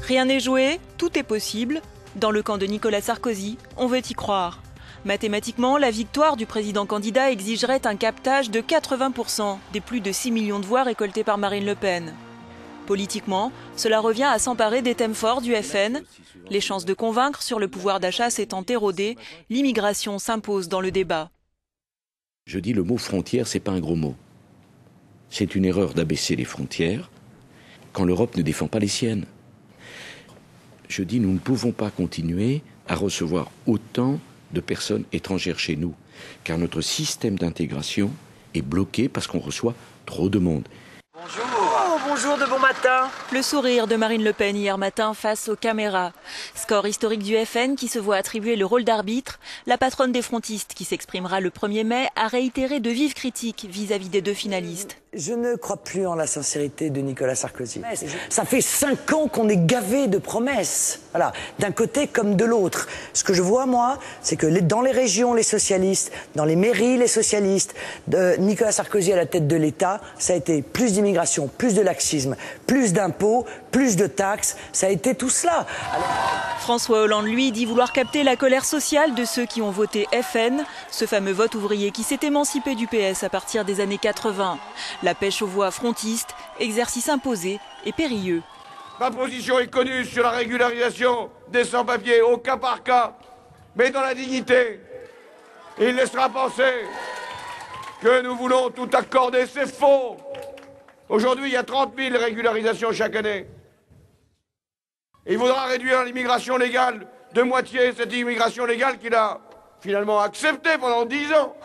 Rien n'est joué, tout est possible. Dans le camp de Nicolas Sarkozy, on veut y croire. Mathématiquement, la victoire du président candidat exigerait un captage de 80% des plus de 6 millions de voix récoltées par Marine Le Pen. Politiquement, cela revient à s'emparer des thèmes forts du FN. Les chances de convaincre sur le pouvoir d'achat s'étant érodées, l'immigration s'impose dans le débat. Je dis le mot frontière, c'est pas un gros mot. C'est une erreur d'abaisser les frontières quand l'Europe ne défend pas les siennes. Je dis nous ne pouvons pas continuer à recevoir autant de personnes étrangères chez nous, car notre système d'intégration est bloqué parce qu'on reçoit trop de monde. Bonjour. Oh, bonjour de bon matin. Le sourire de Marine Le Pen hier matin face aux caméras. Score historique du FN qui se voit attribuer le rôle d'arbitre. La patronne des frontistes qui s'exprimera le 1er mai a réitéré de vives critiques vis-à-vis des deux finalistes. Je ne crois plus en la sincérité de Nicolas Sarkozy. Ça fait 5 ans qu'on est gavé de promesses. Voilà, d'un côté comme de l'autre. Ce que je vois, moi, c'est que dans les régions, les socialistes, dans les mairies, les socialistes, Nicolas Sarkozy à la tête de l'État, ça a été plus d'immigration, plus de laxisme, plus d'impôts, plus de taxes. Ça a été tout cela. François Hollande, lui, dit vouloir capter la colère sociale de ceux qui ont voté FN, ce fameux vote ouvrier qui s'est émancipé du PS à partir des années 80. La pêche aux voix frontistes, exercice imposé et périlleux. Ma position est connue sur la régularisation des sans-papiers au cas par cas, mais dans la dignité. Il laissera penser que nous voulons tout accorder, c'est faux. Aujourd'hui, il y a 30 000 régularisations chaque année. Il voudra réduire l'immigration légale de moitié, cette immigration légale qu'il a finalement acceptée pendant 10 ans.